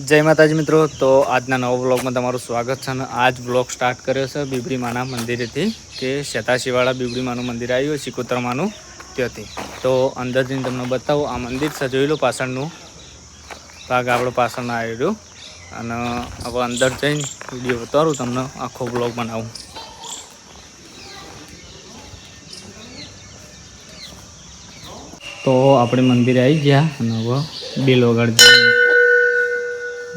જય માતાજી મિત્રો, તો આજના નવા બ્લોગમાં તમારું સ્વાગત છે. અને આજ બ્લોગ સ્ટાર્ટ કર્યો છે બીબડી માના મંદિરેથી, કે શેતાશીવાળા બીબડી માનું મંદિર આવ્યું સિકોતર માનું ત્યાંથી. તો અંદર જઈને તમને બતાવું આ મંદિર સજોઈ લો, પાછળનું ભાગ આપણો પાછળનો આવી રહ્યો. અને હવે અંદર જઈને વિડીયો બતાવું, તમને આખો બ્લોગ બનાવું. તો આપણે મંદિરે આવી ગયા અને હવે બેલ વગાડી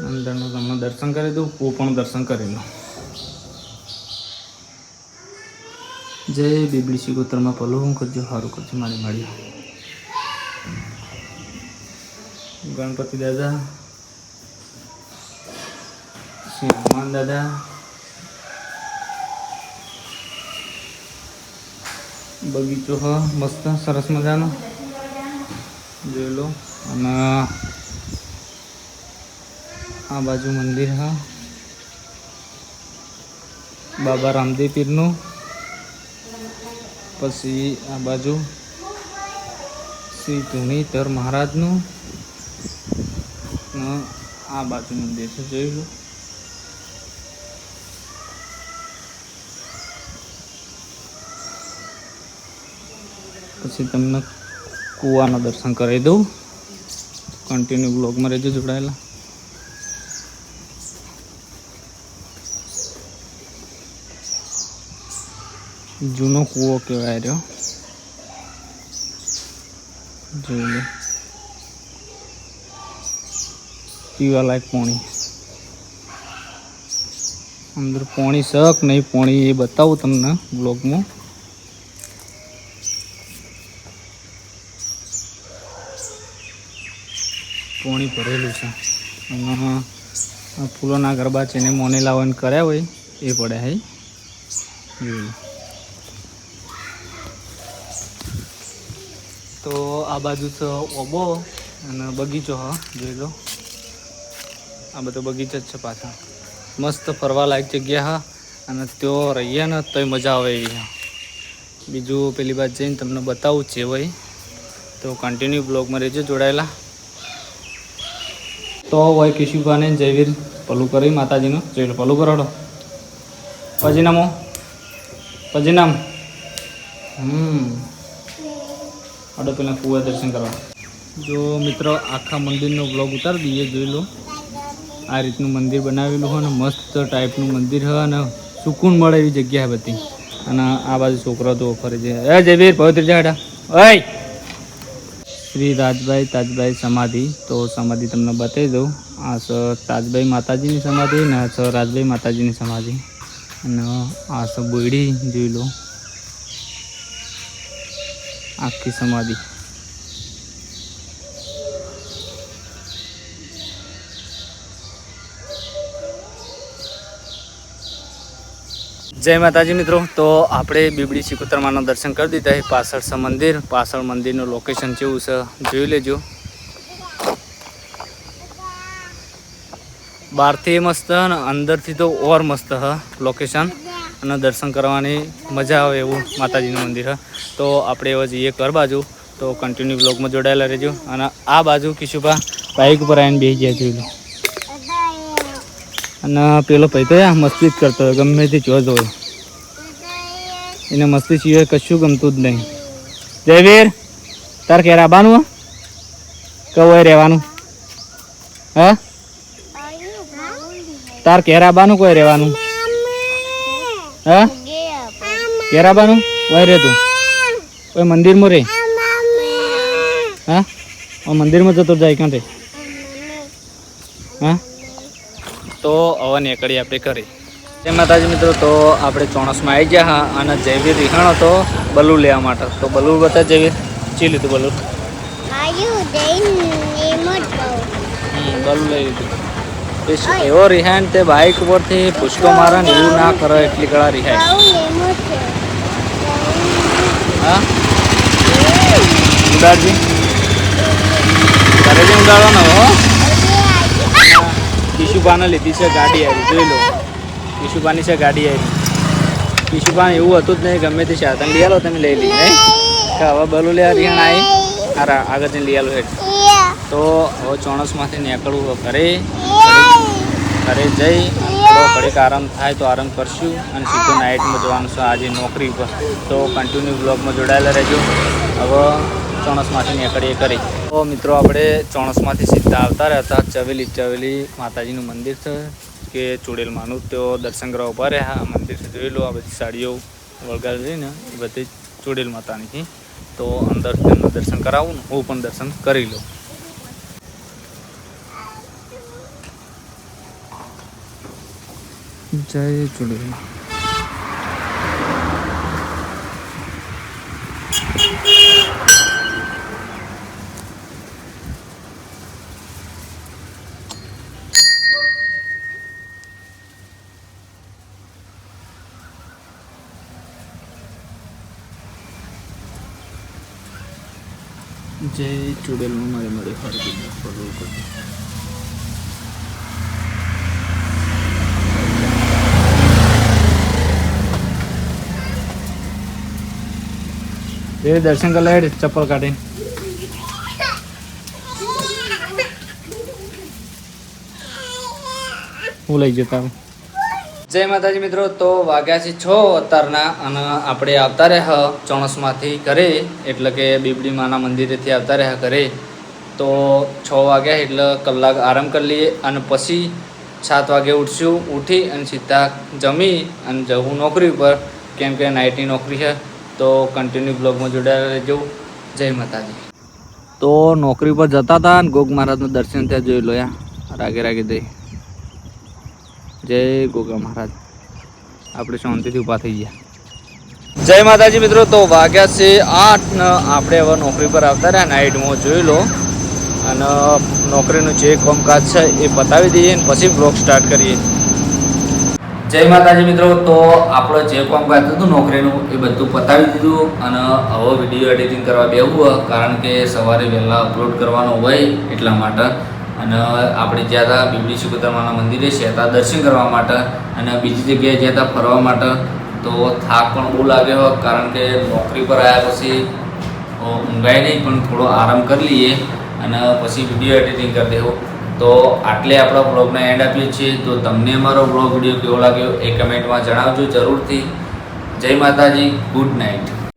અંદરનું તમને દર્શન કરી દઉં. હું પણ દર્શન કરી લઉં. જય બીબડી સિકોતરમાં પલું કરજો, સારું કરજો મારી માળી. ગણપતિ દાદા, શ્રી હનુમાન દાદા, બગીચો હ મસ્ત સરસ મજાનો જોઈ લો. અને આ બાજુ મંદિર હા બાબા રામદેવ પીરનું. પછી આ બાજુ શ્રી ધુનીધર મહારાજનું. આ બાજુ મંદિર છે, જોઈ લો. પછી તમને કૂવાના દર્શન કરાવી દઉં. કન્ટિન્યુ બ્લોગમાં રહેજો જોડાયેલા. જૂનો કૂવો કહેવાય રહ્યો, જોઈ લો. પીવાલાયક પાણી, અંદર પાણી શક નહીં પાણી એ બતાવું તમને બ્લોગમાં. પાણી ભરેલું છે. અને ફૂલોના ગરબા છે ને મોને લાવવાનું કર્યા હોય એ પડે હે, જોઈ લો. તો આ બાજુ છે ઓબો અને બગીચો હ, જોઈ લો. આ બધો બગીચો જ છે પાછળ. મસ્ત ફરવા લાયક જગ્યા હા. અને ત્યાં રહીએ ને તોય મજા આવે એવી હા. બીજું પેલી બાજુ જઈને તમને બતાવું છે ભાઈ, તો કન્ટિન્યુ બ્લોગમાં રહેજો જોડાયેલા. તો હોય કિશુભાને જયવીર પલું કરી માતાજીનું, જોઈ લો. પલું કરાડો, પછી નામો પછી નામ આડો પેલા કુવા દર્શન કરવા. જો મિત્રો આખા મંદિરનો બ્લોગ ઉતારી દઈએ, જોઈ લો. આ રીતનું મંદિર બનાવેલું હોય ને મસ્ત ટાઈપનું મંદિર હોય અને સુકૂન મળે એવી જગ્યા બધી. અને આ બાજુ છોકરો તો ફરે છે. એ જયવીર પવિત્ર જાડા ઓય. શ્રી તાજભાઈ સમાધિ. તો સમાધિ તમને બતાવી દઉં. આ છે તાજભાઈ માતાજીની સમાધિ ને આ છે રાજભાઈ માતાજીની સમાધિ. અને આ છે બોયડી, જોઈ લો. આખી સમાધિ. જય માતાજી મિત્રો, તો આપણે બીબડી સિકોતર માના દર્શન કરી દીધા. પાછળ છે મંદિર, પાછળ મંદિરનું લોકેશન કેવું છે જોઈ લેજો. બહારથી મસ્ત અને અંદરથી તો ઓર મસ્ત હ લોકેશન. અને દર્શન કરવાની મજા આવે એવું માતાજીનું મંદિર હ. તો આપણે હવે જઈએ ઘર બાજુ, તો કન્ટિન્યુ બ્લોગમાં જોડાયેલા રહેજો. અને આ બાજુ કિશુભા બાઇક ઉપર આવીને બેસી ગયા, જોઈ લો. અને પેલો ભાઈ તો મસ્તી જ કરતો હોય, ગમે તે જોજ હોય એને. મસ્તી સિવાય કશું ગમતું જ નહીં. જયવીર તાર ક્યારે આવવાનું કવું રહેવાનું હા? તાર ક્યારે આવવાનું કોઈ રહેવાનું હા? ક્યારે આવવાનું કોઈ રે તું કોઈ મંદિરમાં રે હા? મંદિરમાં જતો જાય ક્યાં તે હા? તો હવે નીકળી આપણે કરી. જય માતાજી મિત્રો, તો આપણે ચોણસમાં આવી ગયા હા. અને જયવીર રિહાણો તો બલૂન લેવા માટે. તો બલૂન બતા જયવીર, ચી લીધું બલૂન? બલૂન લઈ લીધું. એવો રિહાણ તે બાઇક ઉપરથી પુષ્કો મારે ને એવું ના કરે એટલી કળા રિહાય હા. ઉડાડજી ઘરે જઈને ઉડાડવાનો હો. કિશુભાને લીધી છે ગાડી આવી, જોઈ લો. કિશુભાની છે ગાડી આવી. કિશુભાને એવું હતું જ નહીં, ગમે તે સાધન લઈ આલો તમે લઈ લઈ નહીં. હવે બલુ લેવા રિહાણ આવી આગળ જઈને લઈ આલો હેઠ. તો હવે ચોણસમાંથી નીકળવું ઘરે. ઘરે જઈ થોડો ઘડીક આરામ થાય તો આરામ કરશું અને સીધું નાઇટમાં જવાનું છે આજે નોકરી પર. તો કન્ટિન્યુ બ્લોગમાં જોડાયેલા રહેજો. હવે ચોણસમાંથી નીકળીએ કરી. તો મિત્રો આપણે ચોણસમાંથી સીધા આવતા રહેતા ચવેલી માતાજીનું મંદિર છે કે ચુડેલમાંનું, તો દર્શન કરવા ઉભા રહ્યા. આ મંદિર છે જોઈ લો, આ બધી સાડીઓ વળગાવી ને એ બધી ચુડેલ માતાની. તો અંદર તેમનું દર્શન કરાવું ને હું પણ દર્શન કરી લઉં. જય ચુડેલ. જય ચુડેલમાં મળે ફરવું કરતું. એ દર્શન કરી લે, ચપ્પલ કાઢીને. હું લઈ જતા. જય માતાજી મિત્રો. તો વાગ્યા છે 6 અત્યારના અને આપણે આવતા રહ્યા ચોણસમાંથી ઘરે, એટલે કે બીબડી માના મંદિરેથી આવતા રહ્યા ઘરે. તો 6 વાગ્યા એટલે કલાક આરામ કરી લઈએ અને પછી 7 વાગે ઉઠશું. ઉઠી અને સીધા જમી અને જવું નોકરી ઉપર, કેમ કે નાઇટની નોકરી છે. તો કન્ટિન્યુ બ્લોગમાં જોડાયેલા રહેજો. જય માતાજી. તો નોકરી પર જતા હતા અને ગોગ મહારાજનું દર્શન ત્યાં જોઈ લો. રાગે દઈ. જય ગોગા મહારાજ. આપણે શાંતિથી ઊભા થઈ ગયા. જય માતાજી મિત્રો. તો વાગ્યા છે 8 ને આપણે હવે નોકરી પર આવતા રહ્યા. નાઇટમાં જોઈ લો અને નોકરીનું જે કામકાજ છે એ પતાવી દઈએ અને પછી બ્લોગ સ્ટાર્ટ કરીએ. જય માતાજી મિત્રો. તો આપણે જે કામકાજ હતું નોકરીનું એ બધું પતાવી દીધું અને હવે વિડીયો એડિટિંગ કરવા બેહવું, કારણ કે સવારે વહેલા અપલોડ કરવાનો હોય એટલા માટે. અને આપણે જ્યાં હતા બીબડી સુગતરમાના મંદિરે શેતા દર્શન કરવા માટે અને બીજી જગ્યાએ જ્યાં હતા ફરવા માટે. તો થાક પણ બહુ લાગ્યો, કારણ કે નોકરી પર આવ્યા પછી ઊંઘાય નહીં, પણ થોડો આરામ કરી લઈએ અને પછી વિડીયો એડિટિંગ કરી દેવું. તો આટલે આપણા બ્લોગને એન્ડ આપીએ છીએ. તો તમને અમારો બ્લોગ વિડીયો કેવો લાગ્યો એ કમેન્ટમાં જણાવજો જરૂરથી. જય માતાજી. Good night.